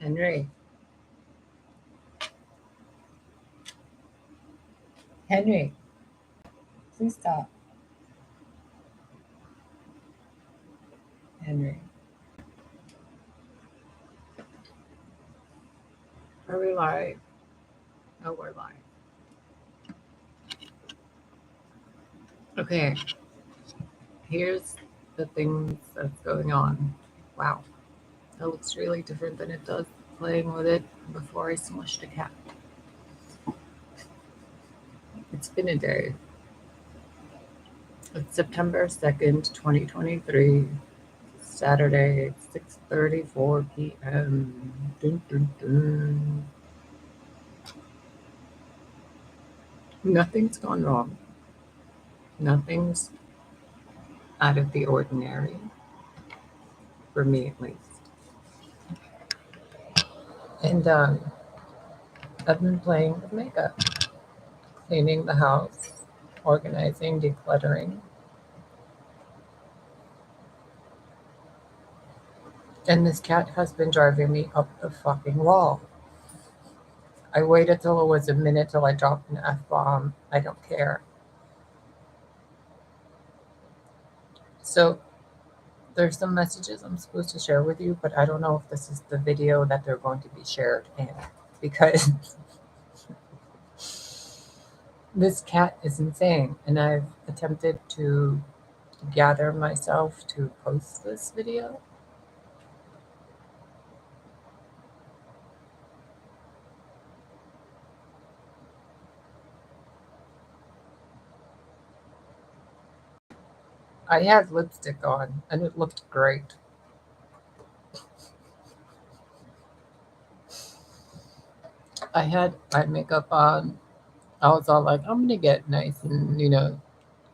Henry. Henry, please stop. Henry. Are we live? Oh, we're live. Okay. Here's the things that's going on. Wow. That looks really different than it does playing with it before I smushed a cat. It's been a day. It's September 2nd, 2023, Saturday, 6:34 p.m. Dun, dun, dun. Nothing's gone wrong. Nothing's out of the ordinary, for me at least. And I've been playing with makeup, cleaning the house, organizing, decluttering. And this cat has been driving me up the fucking wall. I waited till it was a minute till I dropped an F-bomb. I don't care. So there's some messages I'm supposed to share with you, but I don't know if this is the video that they're going to be shared in, because this cat is insane, and I've attempted to gather myself to post this video. I had lipstick on, and it looked great. I had my makeup on. I was all like, I'm gonna get nice and,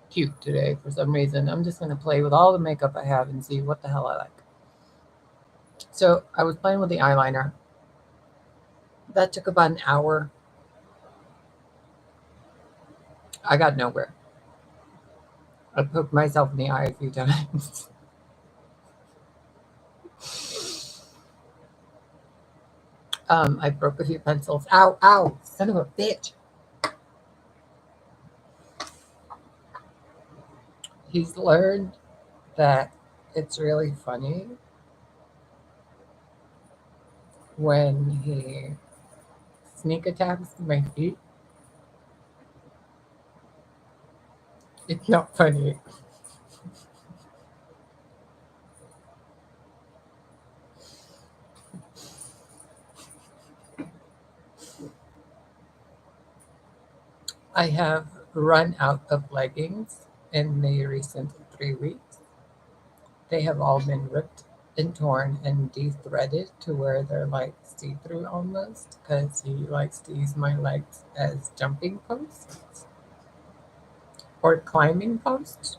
cute today for some reason. I'm just gonna play with all the makeup I have and see what the hell I like. So I was playing with the eyeliner. That took about an hour. I got nowhere. I poked myself in the eye a few times. I broke a few pencils. Ow, ow, son of a bitch. He's learned that it's really funny when he sneak attacks my feet. It's not funny. I have run out of leggings in the recent 3 weeks. They have all been ripped and torn and de-threaded to where they're like see-through almost, because he likes to use my legs as jumping posts or climbing posts.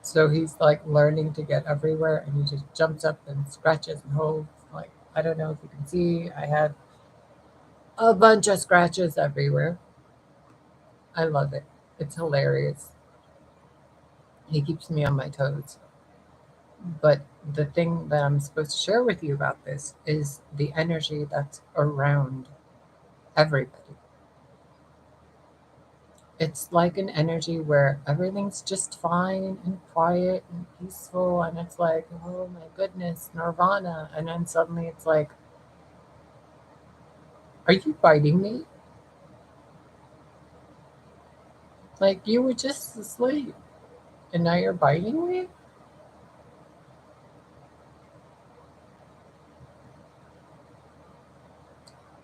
So he's like learning to get everywhere, and he just jumps up and scratches and holds. Like, I don't know if you can see, I have a bunch of scratches everywhere. I love it. It's hilarious. He keeps me on my toes. But the thing that I'm supposed to share with you about this is the energy that's around everybody. It's like an energy where everything's just fine and quiet and peaceful, and it's like, oh my goodness, nirvana. And then suddenly it's like, are you biting me? Like, you were just asleep and now you're biting me?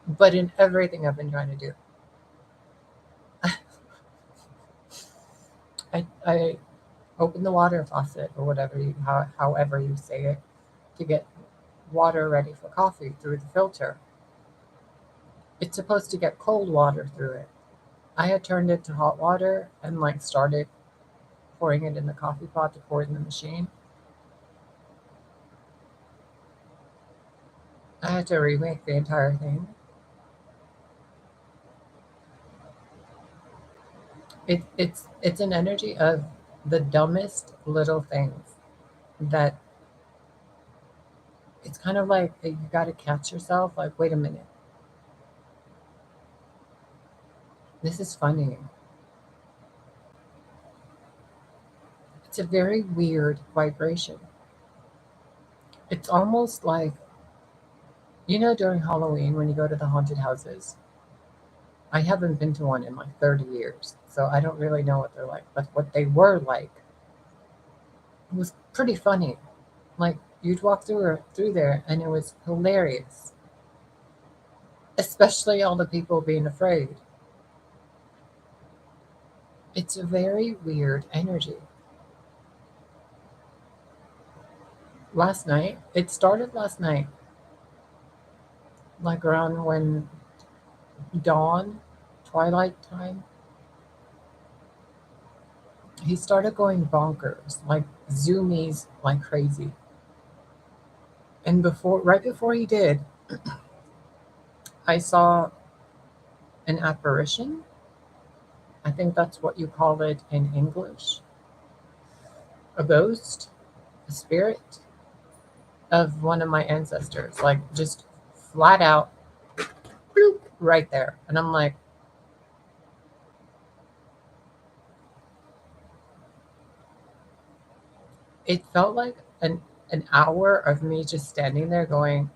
But in everything I've been trying to do, I open the water faucet or whatever however you say it, to get water ready for coffee through the filter. It's supposed to get cold water through it. I had turned it to hot water and like started pouring it in the coffee pot to pour it in the machine. I had to remake the entire thing. It's an energy of the dumbest little things that It's kind of like you got to catch yourself. Like, wait a minute, this is funny. It's a very weird vibration. It's almost like, during Halloween when you go to the haunted houses. I haven't been to one in like 30 years, so I don't really know what they're like. But what they were like was pretty funny. Like, you'd walk through there, and it was hilarious, especially all the people being afraid. It's a very weird energy. It started last night, like around when dawn, twilight time. He started going bonkers, like zoomies like crazy. And right before he did, I saw an apparition. I think that's what you call it in English. A ghost, a spirit of one of my ancestors, like just flat out, bloop, right there. And I'm like, it felt like an hour of me just standing there going,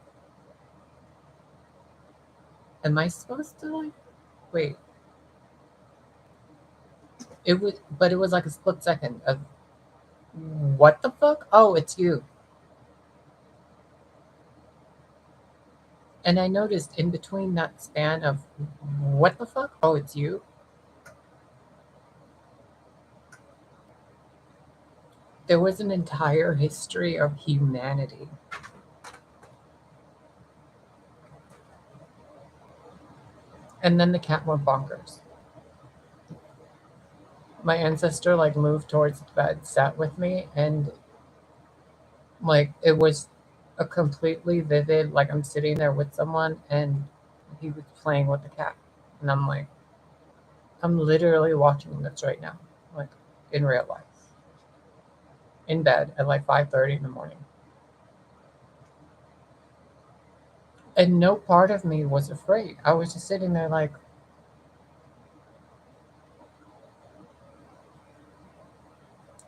am I supposed to like wait? It was like a split second of what the fuck? Oh, it's you. And I noticed in between that span of what the fuck? Oh, it's you. There was an entire history of humanity. And then the cat went bonkers. My ancestor like moved towards the bed, sat with me, and like it was a completely vivid, like I'm sitting there with someone and he was playing with the cat. And I'm like, I'm literally watching this right now, like in real life, in bed at like 5:30 in the morning. And no part of me was afraid. I was just sitting there like,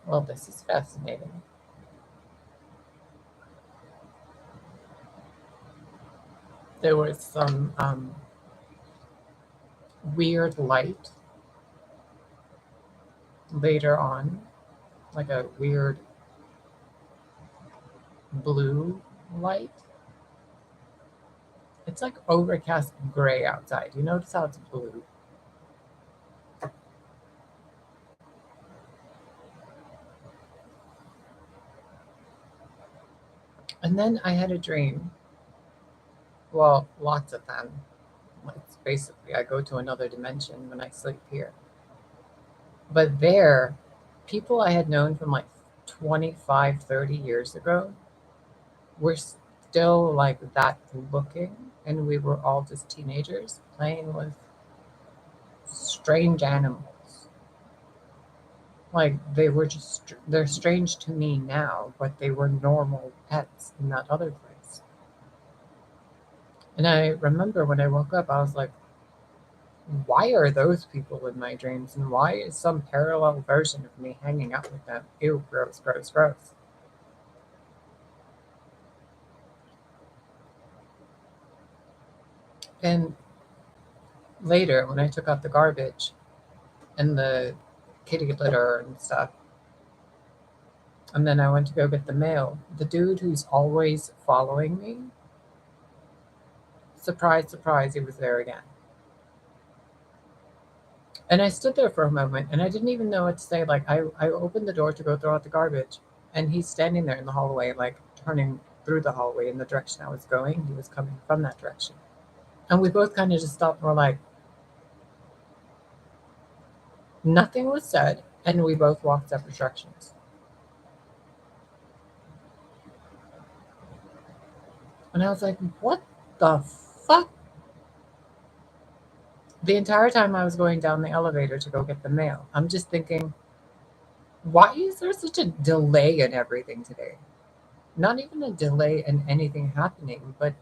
well, this is fascinating. There was some weird light later on, like a weird blue light. It's like overcast gray outside. You notice how it's blue? And then I had a dream. Well, lots of them. It's basically, I go to another dimension when I sleep here. But there, people I had known from like 25, 30 years ago were still like that looking. And we were all just teenagers playing with strange animals. Like they're strange to me now, but they were normal pets in that other place. And I remember when I woke up, I was like, why are those people in my dreams? And why is some parallel version of me hanging out with them? Ew, gross, gross, gross. And later, when I took out the garbage and the kitty litter and stuff, and then I went to go get the mail, the dude who's always following me, surprise, surprise, he was there again. And I stood there for a moment and I didn't even know what to say. Like, I opened the door to go throw out the garbage, and he's standing there in the hallway, like turning through the hallway in the direction I was going. He was coming from that direction. And we both kind of just stopped and were like, nothing was said. And we both walked separate directions. And I was like, what the fuck? The entire time I was going down the elevator to go get the mail, I'm just thinking, why is there such a delay in everything today? Not even a delay in anything happening, but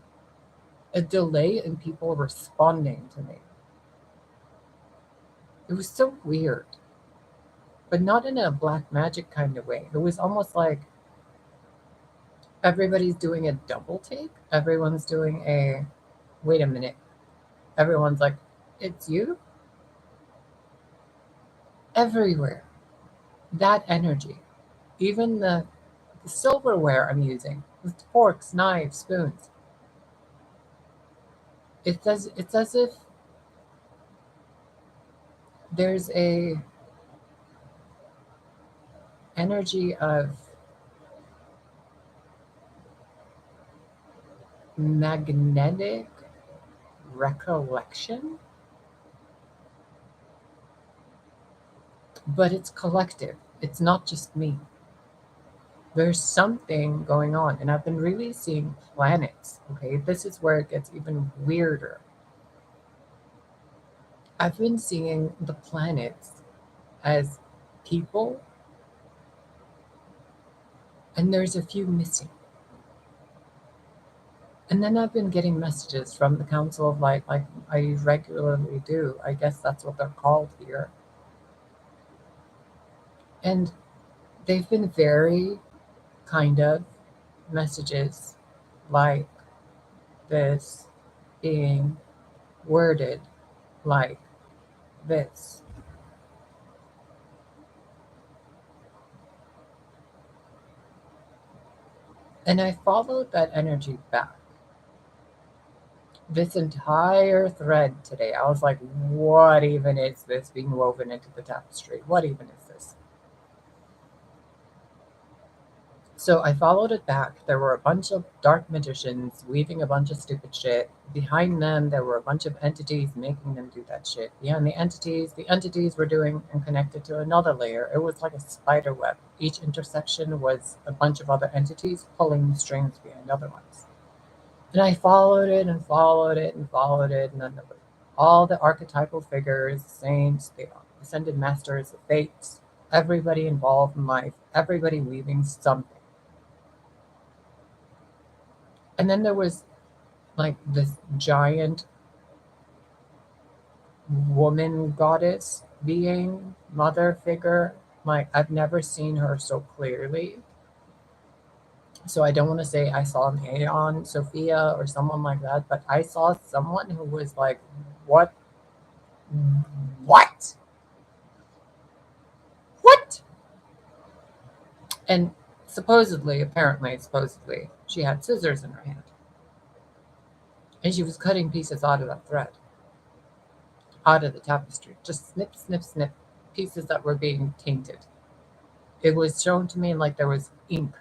a delay in people responding to me. It was so weird, but not in a black magic kind of way. It was almost like everybody's doing a double take. Everyone's doing a, wait a minute. Everyone's like, it's you? Everywhere. That energy. Even the silverware I'm using, with forks, knives, spoons. It's as if there's a energy of magnetic recollection, but it's collective. It's not just me. There's something going on, and I've been really seeing planets. Okay, this is where it gets even weirder. I've been seeing the planets as people, and there's a few missing. And then I've been getting messages from the Council of Light, like I regularly do. I guess that's what they're called here. And they've been very kind of messages like this being worded like this. And I followed that energy back. This entire thread today, I was like, what even is this being woven into the tapestry? What even is this? So I followed it back. There were a bunch of dark magicians weaving a bunch of stupid shit. Behind them, there were a bunch of entities making them do that shit. Behind the entities were doing and connected to another layer. It was like a spider web. Each intersection was a bunch of other entities pulling strings behind other ones. And I followed it and followed it and followed it. And then there were all the archetypal figures, saints, the ascended masters, the fates, everybody involved in life, everybody weaving something. And then there was like this giant woman goddess being, mother figure. Like I've never seen her so clearly. So I don't want to say I saw an Aeon, Sophia, or someone like that, but I saw someone who was like, what? What? What? And supposedly, she had scissors in her hand. And she was cutting pieces out of that thread, out of the tapestry. Just snip, snip, snip, pieces that were being tainted. It was shown to me like there was ink,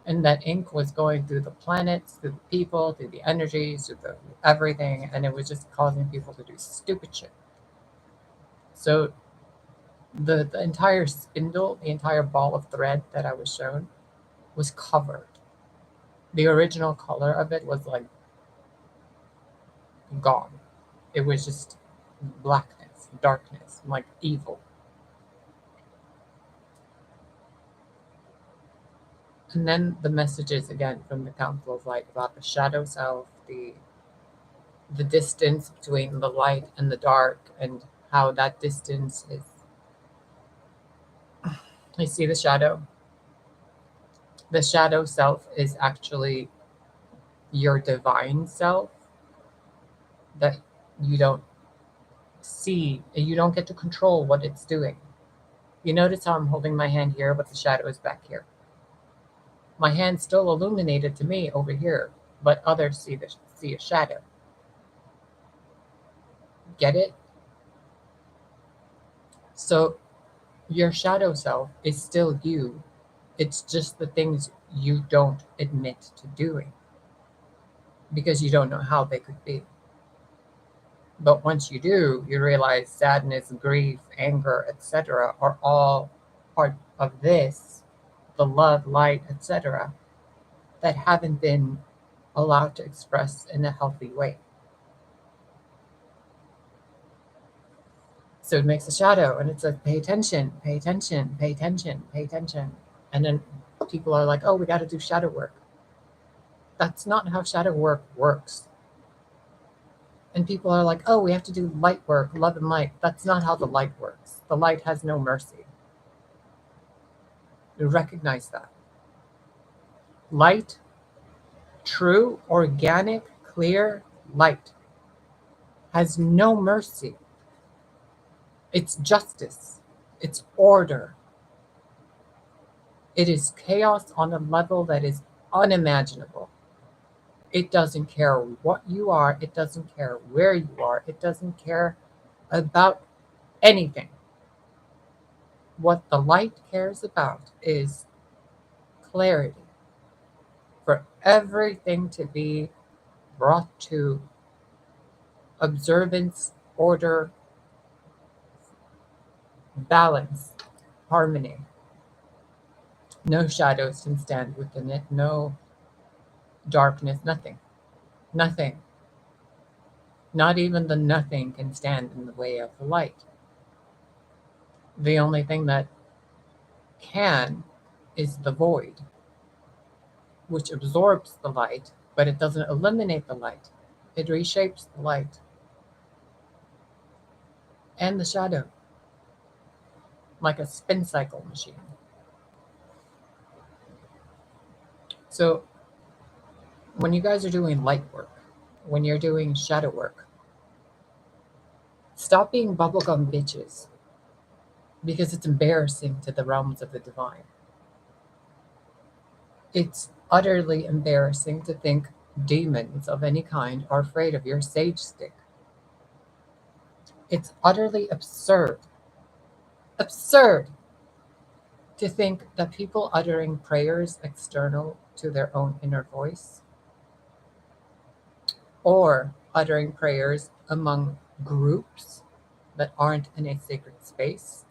and that ink was going through the planets, through the people, through the energies, through the everything, and it was just causing people to do stupid shit. So the entire spindle, the entire ball of thread that I was shown was covered. The original color of it was like gone. It was just blackness, darkness, like evil. And then the messages again from the Council of Light about the shadow self, the distance between the light and the dark, and how that distance is. I see the shadow. The shadow self is actually your divine self that you don't see, you don't get to control what it's doing. You notice how I'm holding my hand here, but the shadow is back here. My hand's still illuminated to me over here, but others see a shadow. Get it? So your shadow self is still you. It's just the things you don't admit to doing because you don't know how they could be. But once you do, you realize sadness, grief, anger, etc. are all part of this, the love, light, etc., that haven't been allowed to express in a healthy way. So it makes a shadow and it says, pay attention, pay attention, pay attention, pay attention. And then People are like, oh, we got to do shadow work. That's not how shadow work works. And people are like, oh, we have to do light work, love and light. That's not how the light works. The light has no mercy. You recognize that. Light, true, organic, clear light, has no mercy. It's justice. It's order. It is chaos on a level that is unimaginable. It doesn't care what you are. It doesn't care where you are. It doesn't care about anything. What the light cares about is clarity, for everything to be brought to observance, order, balance, harmony. No shadows can stand within it, no darkness, nothing. Nothing. Not even the nothing can stand in the way of the light. The only thing that can is the void, which absorbs the light, but it doesn't eliminate the light. It reshapes the light and the shadow like a spin cycle machine. So when you guys are doing light work, when you're doing shadow work, stop being bubblegum bitches, because it's embarrassing to the realms of the divine. It's utterly embarrassing to think demons of any kind are afraid of your sage stick. It's utterly absurd to think that people uttering prayers external to their own inner voice, or uttering prayers among groups that aren't in a sacred space,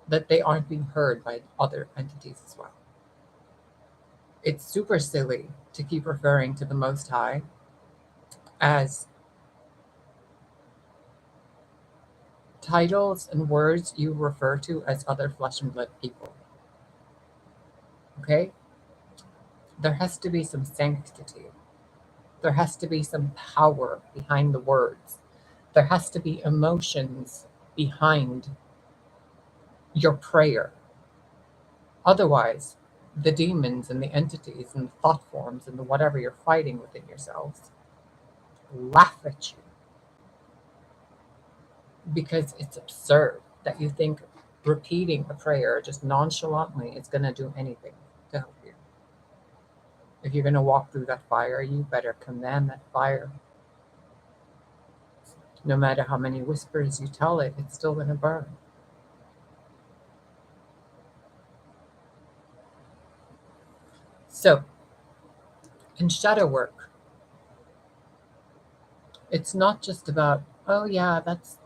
that they aren't being heard by other entities as well. It's super silly to keep referring to the Most High as titles and words you refer to as other flesh and blood people. Okay? There has to be some sanctity. There has to be some power behind the words. There has to be emotions behind your prayer. Otherwise, the demons and the entities and the thought forms and the whatever you're fighting within yourselves laugh at you, because it's absurd that you think repeating a prayer just nonchalantly is going to do anything to help you. If you're going to walk through that fire, you better command that fire. No matter how many whispers you tell it, it's still going to burn. So, in shadow work, it's not just about, oh yeah, that's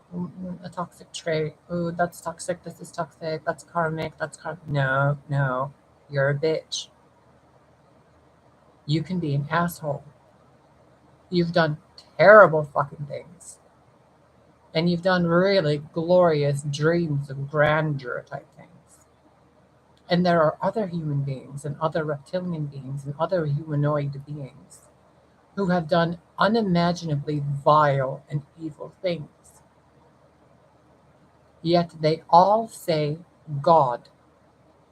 a toxic trait. Oh, that's toxic. This is toxic. That's karmic. That's karmic. No, you're a bitch. You can be an asshole. You've done terrible fucking things. And you've done really glorious dreams of grandeur type things. And there are other human beings and other reptilian beings and other humanoid beings who have done unimaginably vile and evil things. Yet they all say God,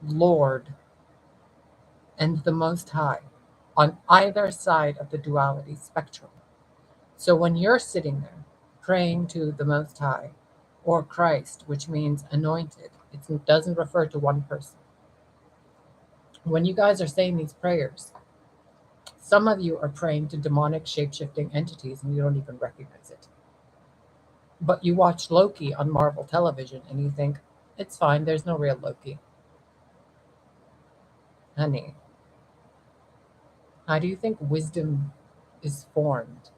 Lord, and the Most High on either side of the duality spectrum. So when you're sitting there praying to the Most High or Christ, which means anointed, it doesn't refer to one person. When you guys are saying these prayers, some of you are praying to demonic shape-shifting entities and you don't even recognize it. But you watch Loki on Marvel television and you think, it's fine, there's no real Loki. Honey, how do you think wisdom is formed?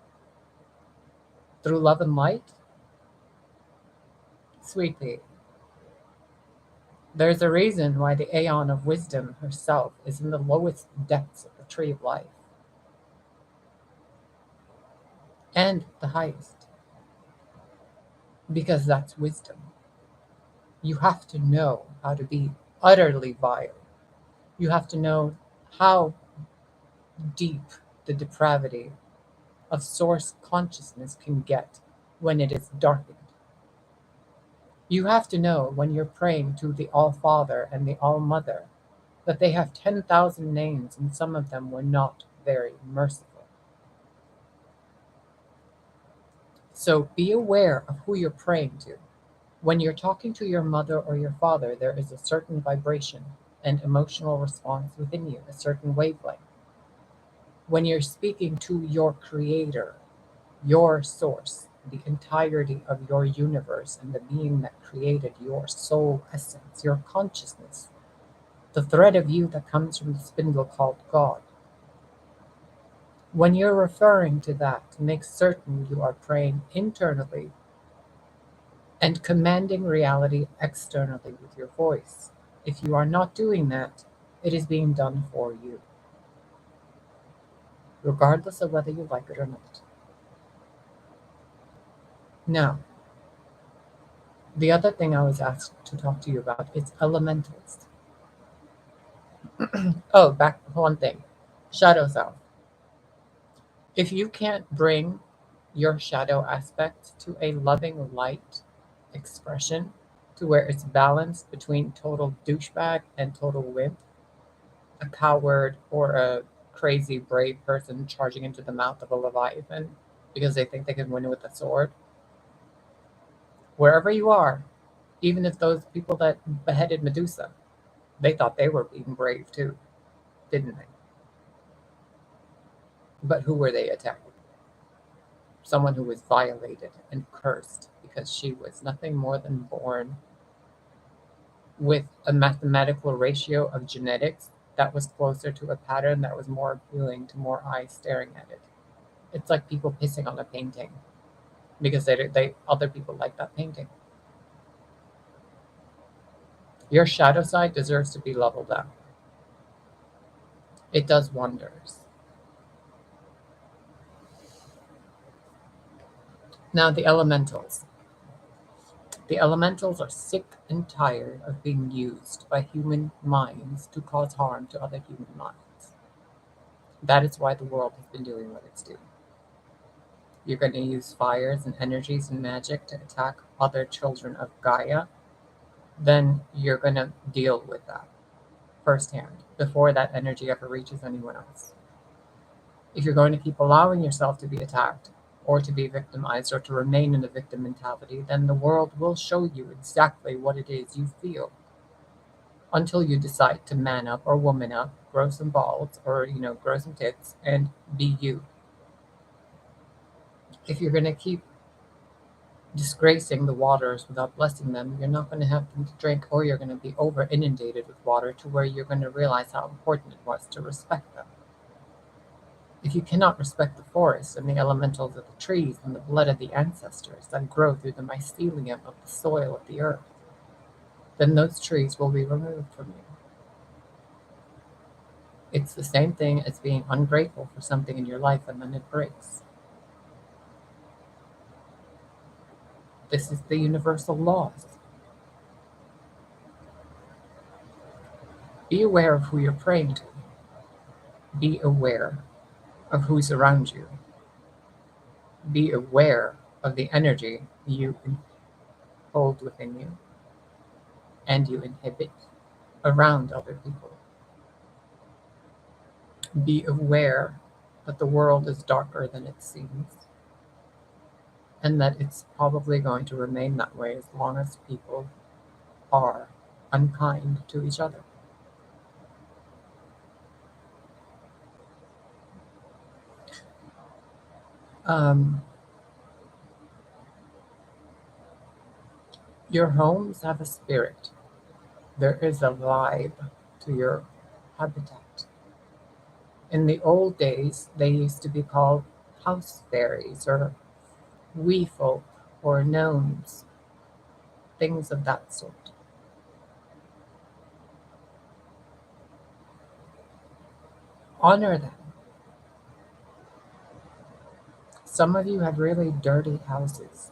Through love and light? Sweetie, there's a reason why the Aeon of Wisdom herself is in the lowest depths of the Tree of Life. And the highest. Because that's wisdom. You have to know how to be utterly vile. You have to know how deep the depravity of source consciousness can get when it is darkened. You have to know when you're praying to the All Father and the All Mother that they have 10,000 names and some of them were not very merciful. So be aware of who you're praying to. When you're talking to your mother or your father, there is a certain vibration and emotional response within you, a certain wavelength. When you're speaking to your creator, your source, the entirety of your universe and the being that created your soul essence, your consciousness, the thread of you that comes from the spindle called God. When you're referring to that, make certain you are praying internally and commanding reality externally with your voice. If you are not doing that, it is being done for you, regardless of whether you like it or not. Now, the other thing I was asked to talk to you about is elementals. Oh, back one thing. Shadow self. If you can't bring your shadow aspect to a loving light expression to where it's balanced between total douchebag and total wimp, a coward or a crazy brave person charging into the mouth of a leviathan because they think they can win with a sword, wherever you are, even if those people that beheaded Medusa, they thought they were being brave too, didn't they? But who were they attacking? Someone who was violated and cursed because she was nothing more than born with a mathematical ratio of genetics that was closer to a pattern that was more appealing to more eyes staring at it. It's like people pissing on a painting because they other people like that painting. Your shadow side deserves to be leveled up. It does wonders. Now the elementals. The elementals are sick and tired of being used by human minds to cause harm to other human minds. That is why the world has been doing what it's doing. You're going to use fires and energies and magic to attack other children of Gaia, then you're going to deal with that firsthand before that energy ever reaches anyone else. If you're going to keep allowing yourself to be attacked or to be victimized or to remain in a victim mentality, then the world will show you exactly what it is you feel until you decide to man up or woman up, grow some balls or, grow some tits and be you. If you're going to keep disgracing the waters without blessing them, you're not going to have them to drink, or you're going to be over inundated with water to where you're going to realize how important it was to respect them. If you cannot respect the forest and the elementals of the trees and the blood of the ancestors that grow through the mycelium of the soil of the earth, then those trees will be removed from you. It's the same thing as being ungrateful for something in your life and then it breaks. This is the universal laws. Be aware of who you're praying to. Be aware of who's around you. Be aware of the energy you hold within you and you inhibit around other people. Be aware that the world is darker than it seems and that it's probably going to remain that way as long as people are unkind to each other. Um, your homes have a spirit. There is a vibe to your habitat. In the old days, they used to be called house fairies or wee folk or gnomes, things of that sort. Honor them. Some of you have really dirty houses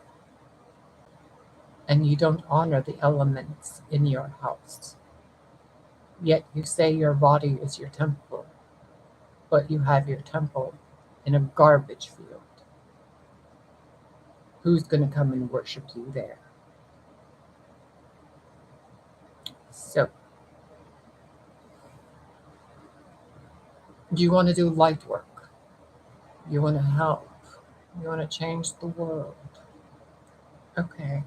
and you don't honor the elements in your house. Yet you say your body is your temple, but you have your temple in a garbage field. Who's going to come and worship you there? So, do you want to do light work? You want to help? You want to change the world? Okay.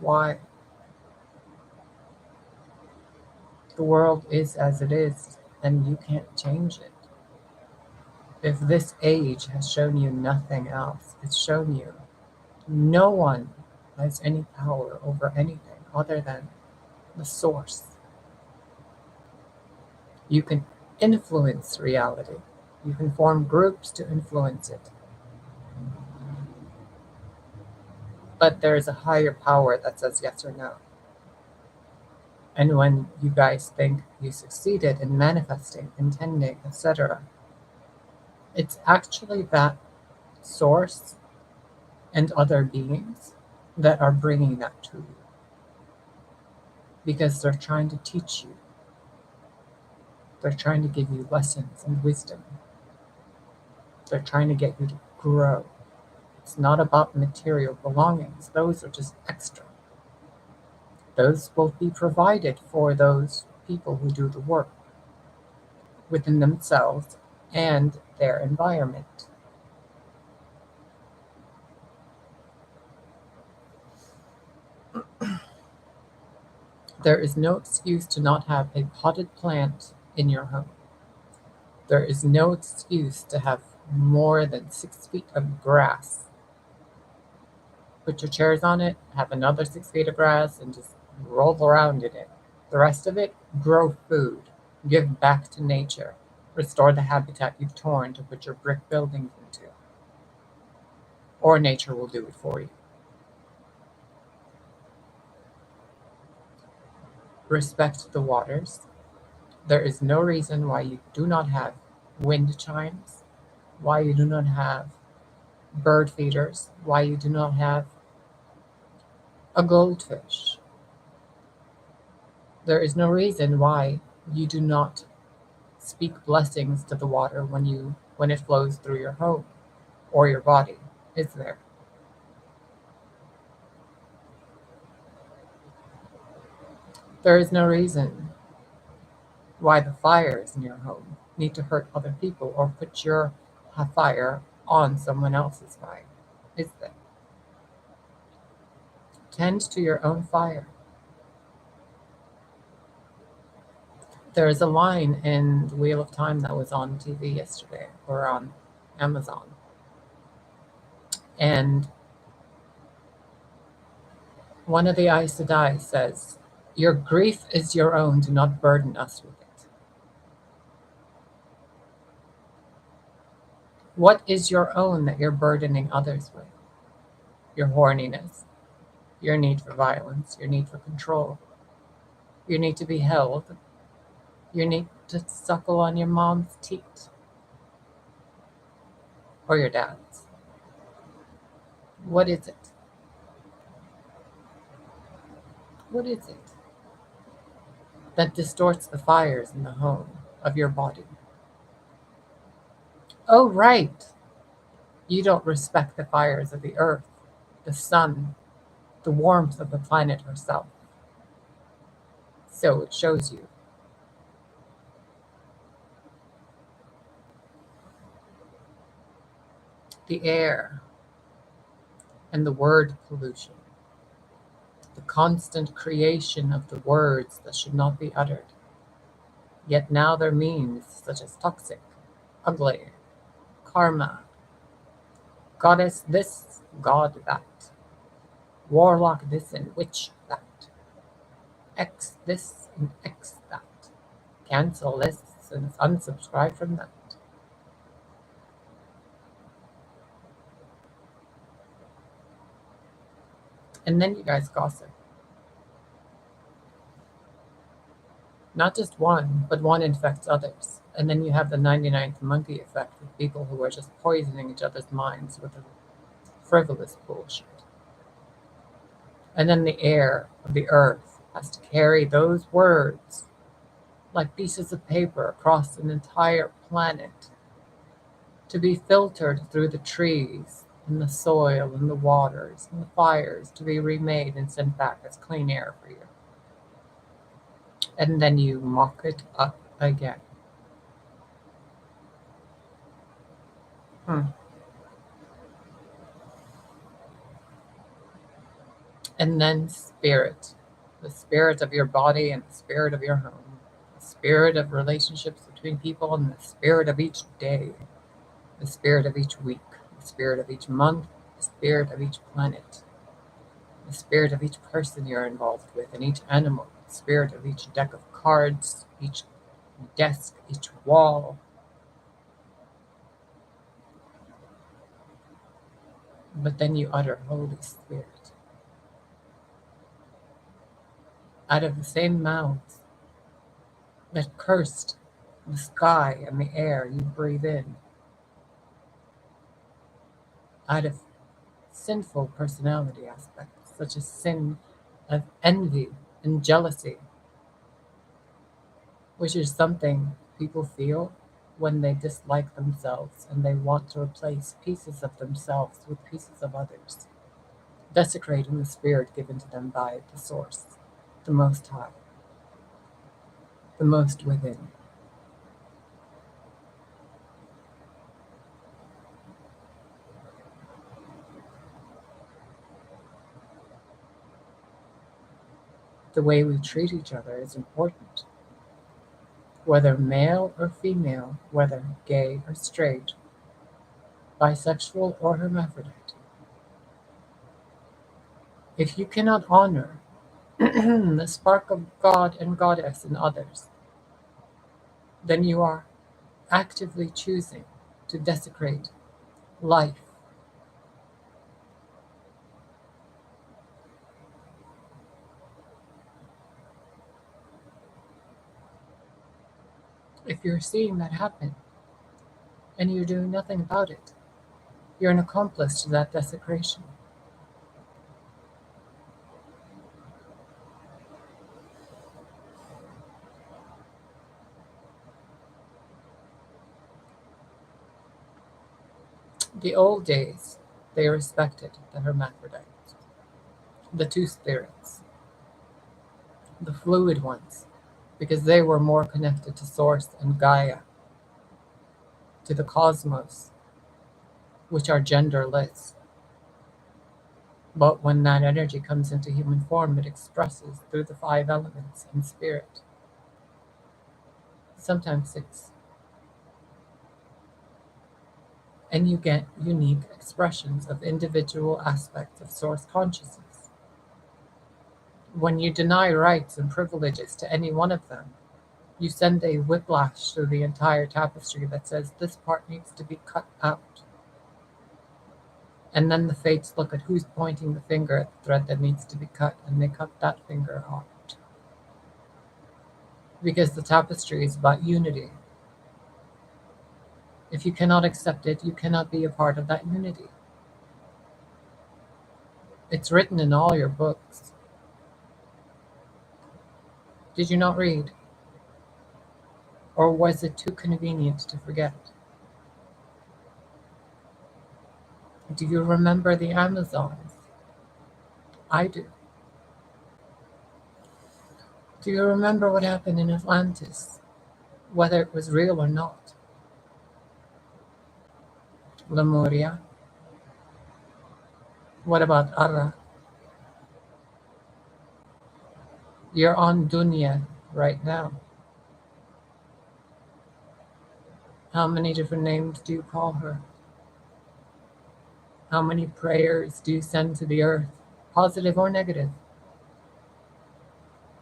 Why? The world is as it is, and you can't change it. If this age has shown you nothing else, it's shown you no one has any power over anything other than the source. You can influence reality. You can form groups to influence it. But there is a higher power that says yes or no. And when you guys think you succeeded in manifesting, intending, etc., it's actually that source and other beings that are bringing that to you. Because they're trying to teach you. They're trying to give you lessons and wisdom. They're trying to get you to grow. It's not about material belongings. Those are just extra. Those will be provided for those people who do the work within themselves and their environment. There is no excuse to not have a potted plant in your home. There is no excuse to have more than 6 feet of grass. Put your chairs on it, have another 6 feet of grass, and just roll around in it. The rest of it, grow food, give back to nature, restore the habitat you've torn to put your brick buildings into. Or nature will do it for you. Respect the waters. There is no reason why you do not have wind chimes, why you do not have bird feeders, why you do not have a goldfish. There is no reason why you do not speak blessings to the water when it flows through your home or your body, is there? There is no reason why the fires in your home need to hurt other people or put your fire on someone else's fire, is there? Tend to your own fire. There is a line in the Wheel of Time that was on TV yesterday or on Amazon. And one of the Aes Sedai says, "Your grief is your own, do not burden us with it." What is your own that you're burdening others with? Your horniness, your need for violence, your need for control, your need to be held, your need to suckle on your mom's teat or your dad's. What is it? What is it that distorts the fires in the home of your body? Oh, right. You don't respect the fires of the earth, the sun, the warmth of the planet herself. So it shows you. The air and the word pollution, the constant creation of the words that should not be uttered. Yet now their means, such as toxic, ugly, karma, goddess this, god that, warlock this and witch that, X this and X that, cancel this and unsubscribe from that. And then you guys gossip. Not just one, but one infects others. And then you have the 99th monkey effect with people who are just poisoning each other's minds with frivolous bullshit. And then the air of the earth has to carry those words like pieces of paper across an entire planet to be filtered through the trees and the soil and the waters and the fires to be remade and sent back as clean air for you. And then you mock it up again. Hmm. And then spirit, the spirit of your body and the spirit of your home, the spirit of relationships between people and the spirit of each day, the spirit of each week, the spirit of each month, the spirit of each planet, the spirit of each person you're involved with and each animal, the spirit of each deck of cards, each desk, each wall. But then you utter Holy Spirit out of the same mouths that cursed the sky and the air you breathe in, out of sinful personality aspects, such as sin of envy and jealousy, which is something people feel when they dislike themselves and they want to replace pieces of themselves with pieces of others, desecrating the spirit given to them by the Source, the Most High, the Most Within. The way we treat each other is important, whether male or female, whether gay or straight, bisexual or hermaphrodite. If you cannot honor the spark of God and Goddess in others, then you are actively choosing to desecrate life. If you're seeing that happen and you're doing nothing about it, you're an accomplice to that desecration. The old days, they respected the hermaphrodites, the two spirits, the fluid ones, because they were more connected to Source and Gaia, to the cosmos, which are genderless. But when that energy comes into human form, it expresses through the five elements and spirit, sometimes six, and you get unique expressions of individual aspects of Source consciousness. When you deny rights and privileges to any one of them, you send a whiplash through the entire tapestry that says this part needs to be cut out. And then the fates look at who's pointing the finger at the thread that needs to be cut, and they cut that finger out. Because the tapestry is about unity. If you cannot accept it, you cannot be a part of that unity. It's written in all your books. Did you not read? Or was it too convenient to forget? Do you remember the Amazons? I do. Do you remember what happened in Atlantis, whether it was real or not? Lemuria? What about Ara? You're on Dunya right now. How many different names do you call her? How many prayers do you send to the earth, positive or negative?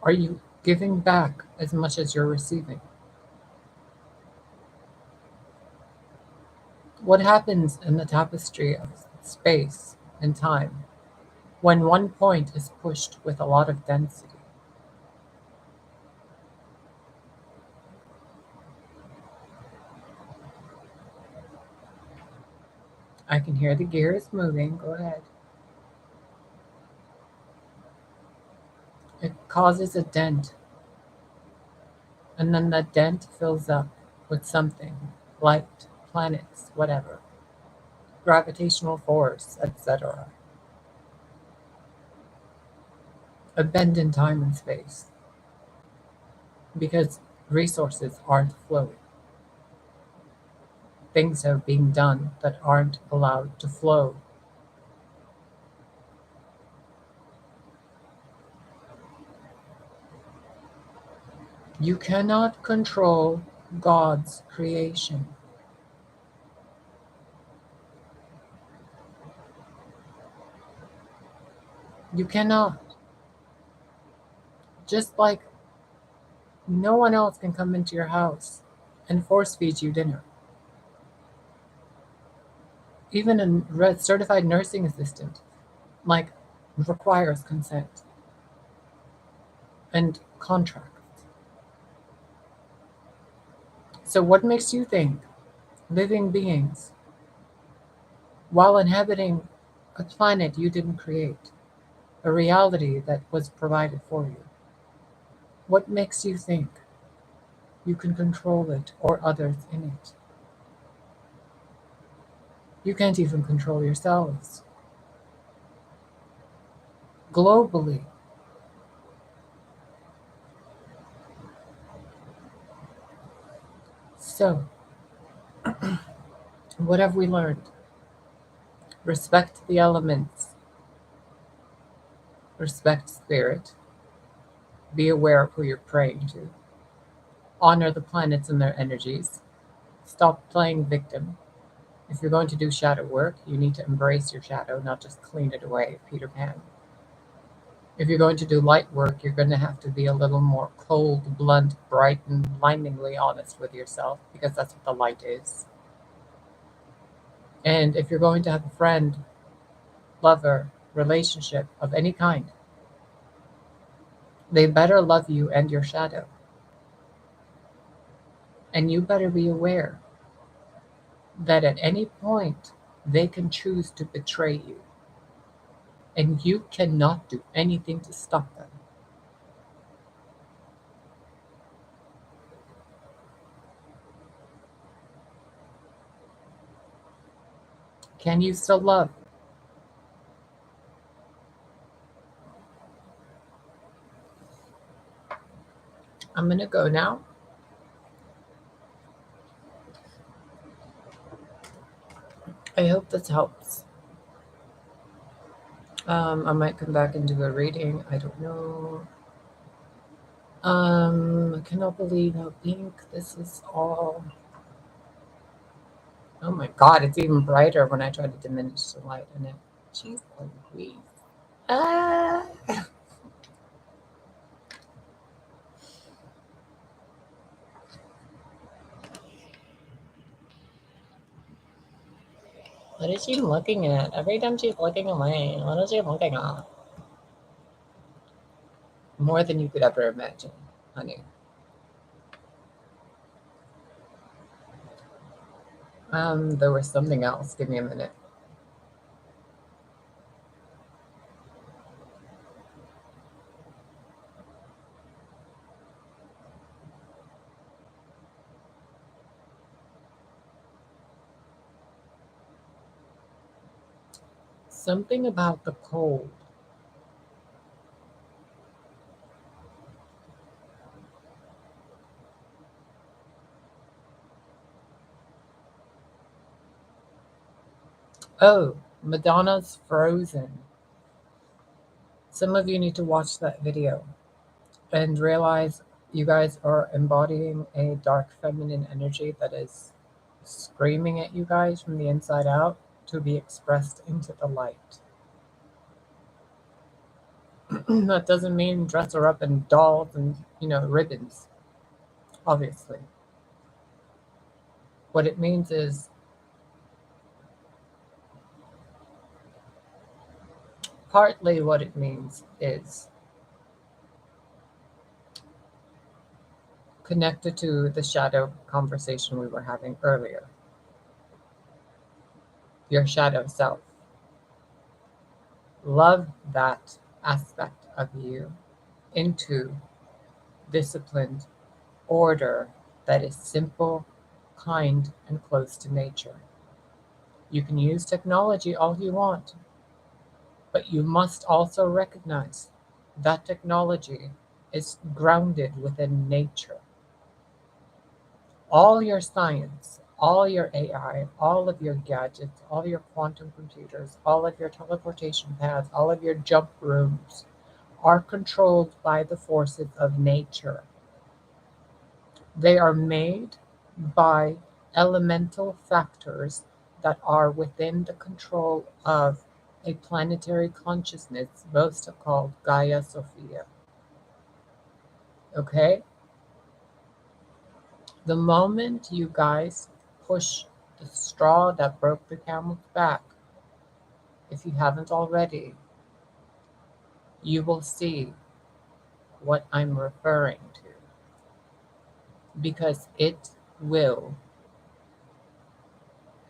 Are you giving back as much as you're receiving? What happens in the tapestry of space and time when one point is pushed with a lot of density? I can hear the gears moving. Go ahead. It causes a dent, and then that dent fills up with something, light, planets, whatever, gravitational force, etc. A bend in time and space, because resources aren't flowing. Things are being done that aren't allowed to flow. You cannot control God's creation. You cannot. Just like no one else can come into your house and force feed you dinner. Even a certified nursing assistant, like, requires consent and contracts. So, what makes you think living beings, while inhabiting a planet you didn't create, a reality that was provided for you, what makes you think you can control it or others in it? You can't even control yourselves. Globally, so what have we learned? Respect the elements, respect spirit, be aware of who you're praying to, honor the planets and their energies, stop playing victim. If you're going to do shadow work, you need to embrace your shadow, not just clean it away, Peter Pan. If you're going to do light work, you're going to have to be a little more cold, blunt, bright, and blindingly honest with yourself, because that's what the light is. And if you're going to have a friend, lover, relationship of any kind, they better love you and your shadow. And you better be aware that at any point they can choose to betray you. And you cannot do anything to stop them. Can you still love? I'm going to go now. I hope this helps. I might come back and do a reading. I don't know. I cannot believe how pink this is all. Oh my god, it's even brighter when I try to diminish the light in it. Jeez Louise. Ah! What is she looking at? Every time she's looking away, what is she looking at? More than you could ever imagine, honey. There was something else. Give me a minute. Something about the cold. Oh, Madonna's Frozen. Some of you need to watch that video and realize you guys are embodying a dark feminine energy that is screaming at you guys from the inside out to be expressed into the light. That doesn't mean dress her up in dolls and, ribbons, obviously. What it means is, partly what it means is connected to the shadow conversation we were having earlier. Your shadow self. Love that aspect of you. into disciplined order that is simple, kind, and close to nature. You can use technology all you want, but you must also recognize that technology is grounded within nature. All your science, all your AI, all of your gadgets, all your quantum computers, all of your teleportation pads, all of your jump rooms are controlled by the forces of nature. They are made by elemental factors that are within the control of a planetary consciousness, most called Gaia Sophia. Okay? The moment you guys push the straw that broke the camel's back, if you haven't already, you will see what I'm referring to because it will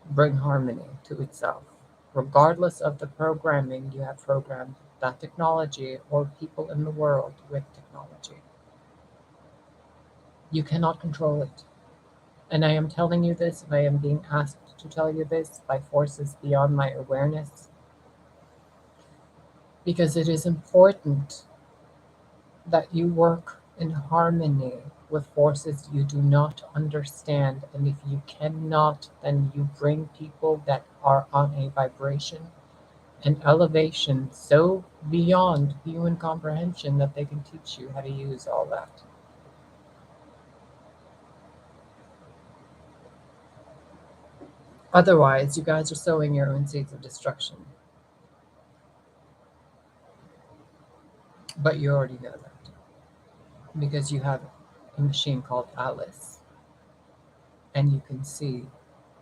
bring harmony to itself. Regardless of the programming you have programmed that technology or people in the world with technology, you cannot control it. And I am telling you this, and I am being asked to tell you this by forces beyond my awareness, because it is important that you work in harmony with forces you do not understand. And if you cannot, then you bring people that are on a vibration and elevation so beyond human comprehension that they can teach you how to use all that. Otherwise, you guys are sowing your own seeds of destruction. But you already know that because you have a machine called Alice, and you can see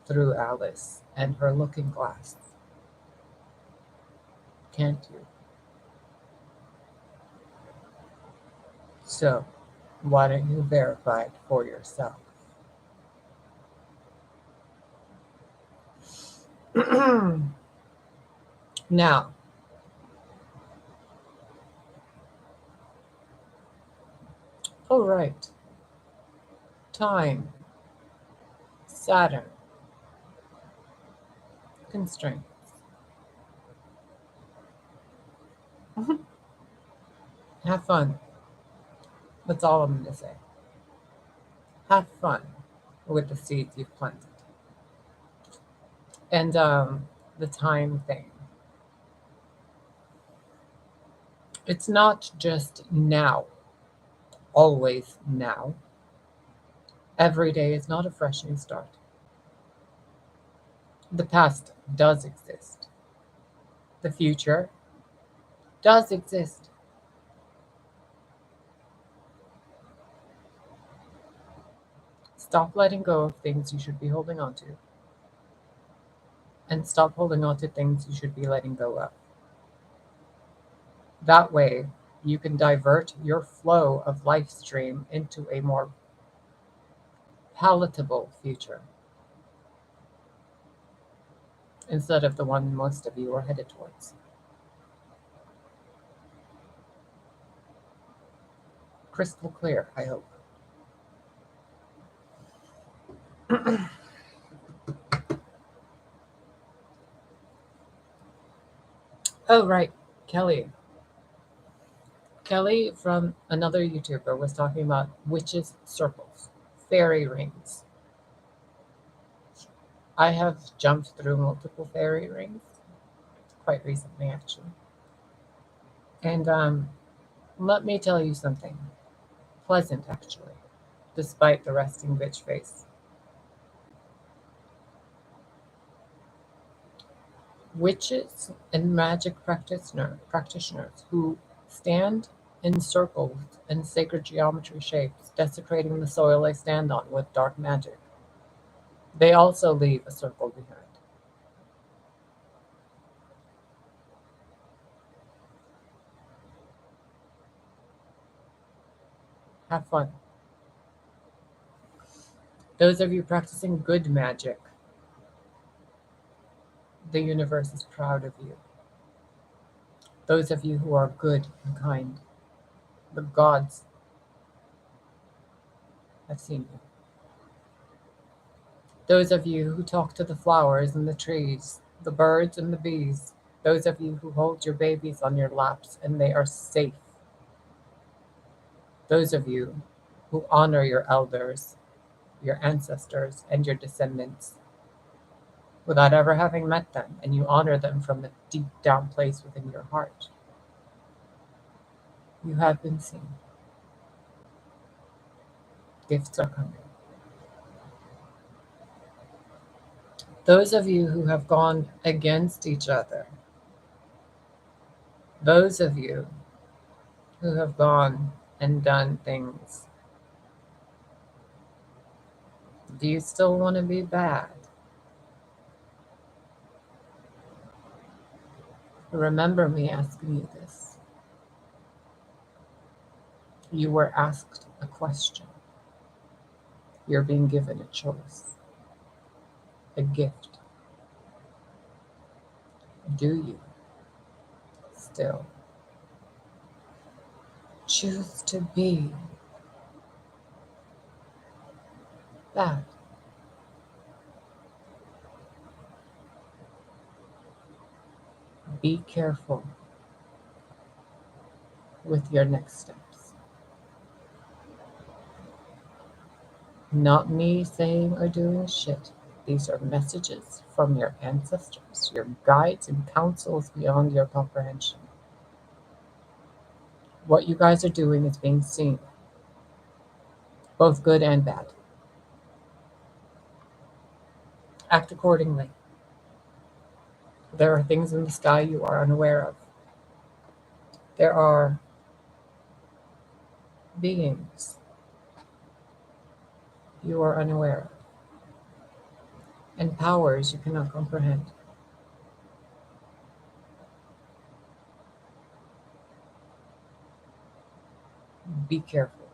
through Alice and her looking glass, can't you? So, why don't you verify it for yourself? Now, all right, time, Saturn, constraints. Have fun. That's all I'm going to say. Have fun with the seeds you've planted. And the time thing. It's not just now, always now. Every day is not a fresh new start. The past does exist. The future does exist. Stop letting go of things you should be holding on to. And stop holding on to things you should be letting go of. That way, you can divert your flow of life stream into a more palatable future instead of the one most of you are headed towards. Crystal clear, I hope. Oh, right, Kelly. Kelly from another YouTuber was talking about witches' circles, fairy rings. I have jumped through multiple fairy rings, quite recently actually. And let me tell you something pleasant actually, despite the resting bitch face. Witches and magic practitioners who stand in circles and sacred geometry shapes, desecrating the soil they stand on with dark magic. They also leave a circle behind. Have fun. Those of you practicing good magic, the universe is proud of you. Those of you who are good and kind, The gods have seen you. Those of you who talk to the flowers and the trees, the birds and the bees, those of you who hold your babies on your laps and they are safe. Those of you who honor your elders, your ancestors, and your descendants without ever having met them, and you honor them from a deep down place within your heart. You have been seen. Gifts are coming. Those of you who have gone against each other, those of you who have gone and done things, do you still want to be bad? Remember me asking you this. You were asked a question. You're being given a choice, a gift. Do you still choose to be bad? Be careful with your next steps. Not me saying or doing shit. These are messages from your ancestors, your guides and counsels beyond your comprehension. What you guys are doing is being seen, both good and bad. Act accordingly. There are things in the sky you are unaware of. There are beings you are unaware of, and powers you cannot comprehend. Be careful.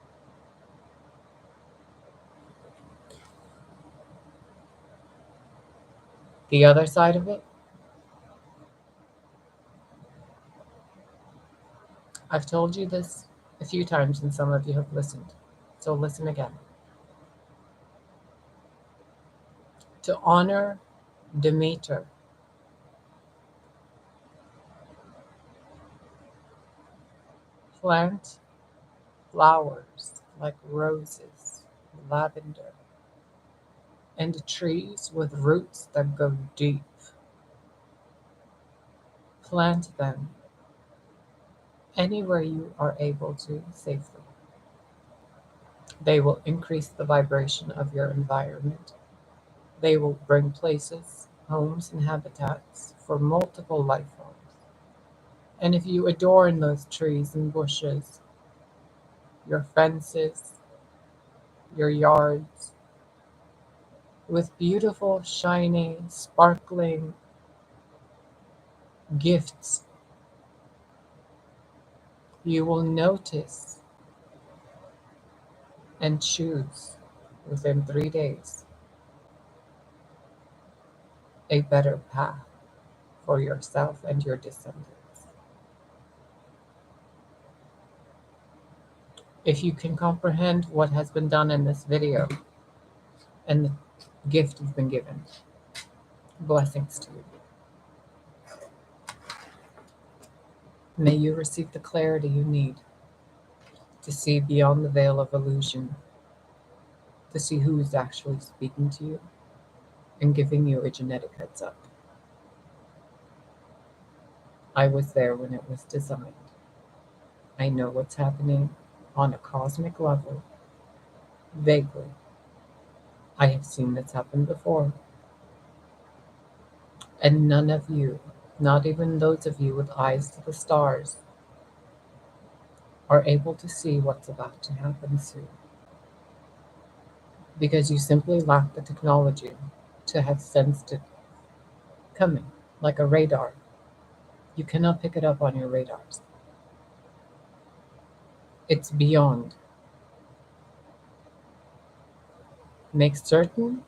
The other side of it, I've told you this a few times and some of you have listened, so listen again. To honor Demeter, plant flowers like roses, lavender, and trees with roots that go deep. Plant them anywhere you are able to safely. They will increase the vibration of your environment. They will bring places, homes, and habitats for multiple life forms. And if you adorn those trees and bushes, your fences, your yards, with beautiful, shiny, sparkling gifts, you will notice and choose within 3 days a better path for yourself and your descendants. If you can comprehend what has been done in this video and the gift you've been given, blessings to you. May you receive the clarity you need to see beyond the veil of illusion, to see who is actually speaking to you and giving you a genetic heads up. I was there when it was designed. I know what's happening on a cosmic level, vaguely. I have seen this happen before. And none of you, not even those of you with eyes to the stars, are able to see what's about to happen soon. Because you simply lack the technology to have sensed it coming, like a radar. You cannot pick it up on your radars. It's beyond. Make certain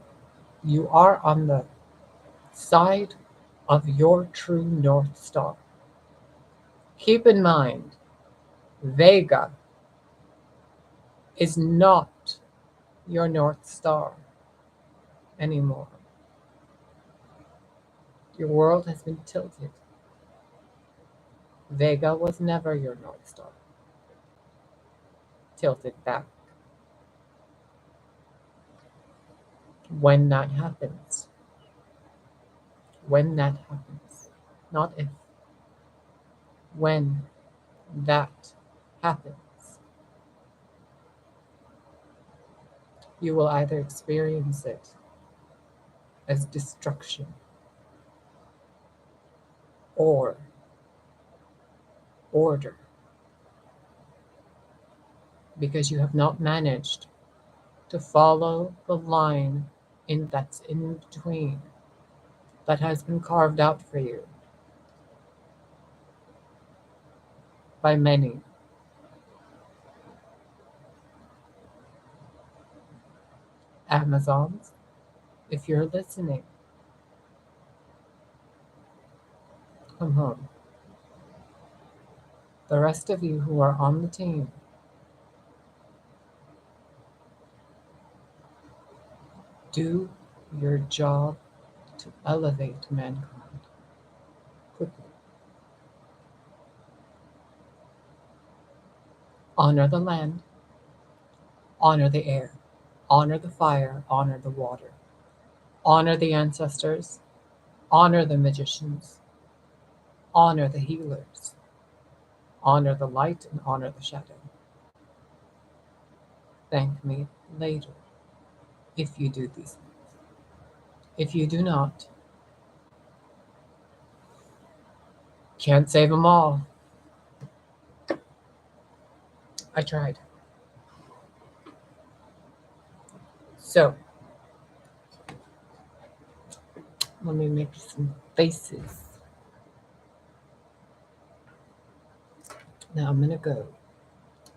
you are on the side of your true North Star. Keep in mind, Vega is not your North Star anymore. Your world has been tilted. Vega was never your North Star. Tilted back. When that happens, when that happens, not if, when that happens, you will either experience it as destruction or order, because you have not managed to follow the line that's in between, that has been carved out for you by many. Amazons, if you're listening, come home. The rest of you who are on the team, do your job to elevate mankind quickly. Honor the land, honor the air, honor the fire, honor the water, honor the ancestors, honor the magicians, honor the healers, honor the light, and honor the shadow. Thank me later if you do these things. If you do not, can't save them all. I tried. So, let me make some faces. Now I'm going to go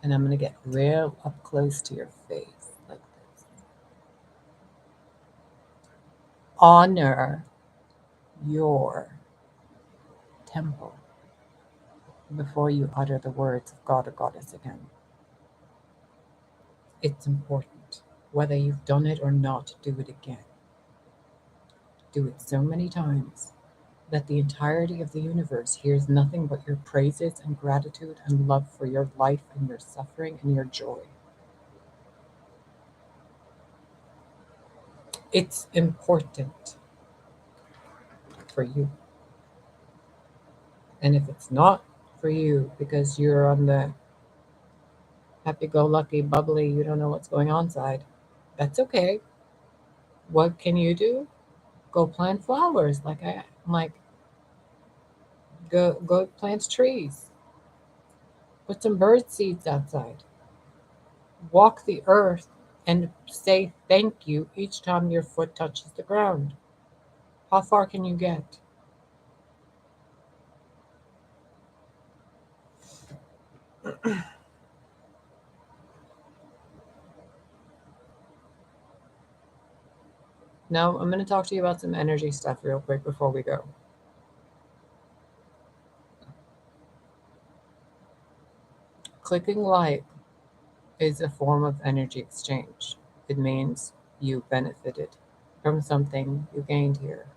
and I'm going to get real up close to your face like this. Honor your temple before you utter the words of God or Goddess again. It's important. Whether you've done it or not, do it again. Do it so many times that the entirety of the universe hears nothing but your praises and gratitude and love for your life and your suffering and your joy. It's important for you. And if it's not for you because you're on the happy-go-lucky, bubbly, you don't know what's going on side, that's okay. What can you do? Go plant flowers. Go plant trees. Put some bird seeds outside. Walk the earth and say thank you each time your foot touches the ground. How far can you get? Now, I'm going to talk to you about some energy stuff real quick before we go. Clicking like is a form of energy exchange. It means you benefited from something you gained here.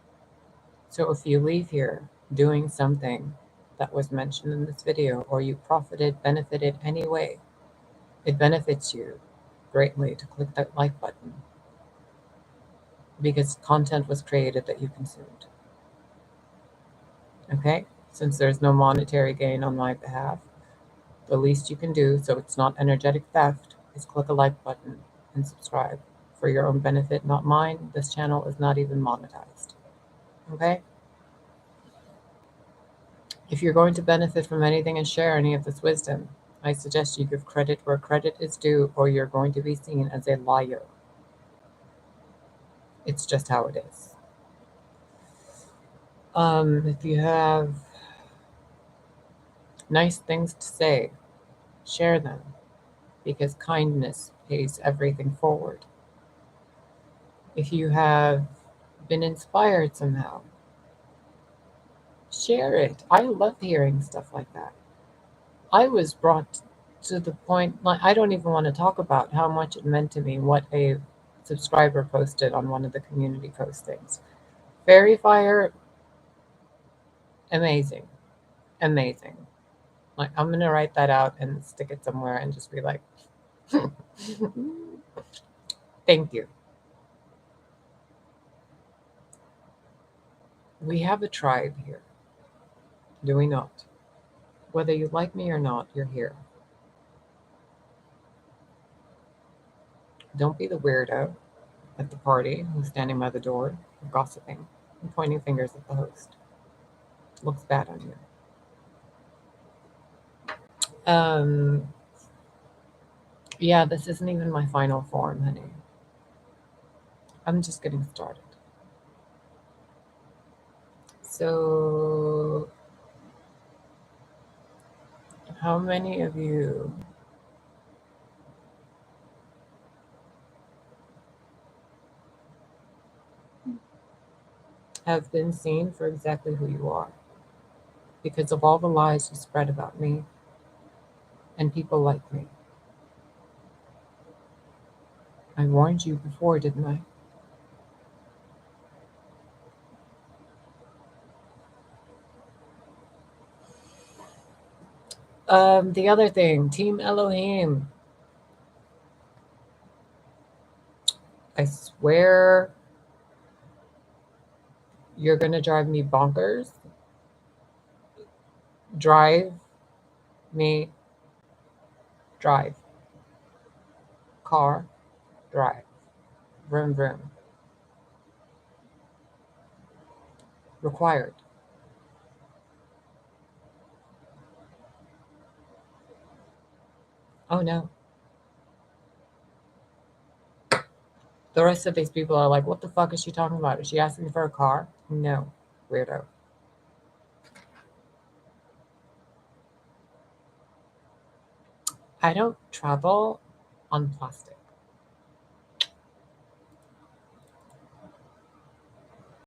So if you leave here doing something that was mentioned in this video, or you profited, benefited anyway, it benefits you greatly to click that like button because content was created that you consumed. Okay? Since there's no monetary gain on my behalf, the least you can do, so it's not energetic theft, is click a like button and subscribe for your own benefit, not mine. This channel is not even monetized. Okay? If you're going to benefit from anything and share any of this wisdom, I suggest you give credit where credit is due, or you're going to be seen as a liar. It's just how it is. If you have nice things to say, share them, because kindness pays everything forward. If you have been inspired somehow, share it. I love hearing stuff like that. I was brought to the point, like, I don't even want to talk about how much it meant to me what a subscriber posted on one of the community postings. Fairy Fire, amazing, amazing. Like, I'm gonna write that out and stick it somewhere and just be like, thank you. We have a tribe here, do we not? Whether you like me or not, you're here. Don't be the weirdo at the party who's standing by the door, gossiping and pointing fingers at the host. Looks bad on you. Yeah, this isn't even my final form, honey. I'm just getting started. So, how many of you have been seen for exactly who you are? Because of all the lies you spread about me and people like me. I warned you before, didn't I? The other thing, Team Elohim. I swear you're gonna drive me bonkers. Drive me, drive. Car, drive. Vroom, vroom. Required. Oh no. The rest of these people are like, what the fuck is she talking about? Is she asking for a car? No, weirdo. I don't travel on plastic.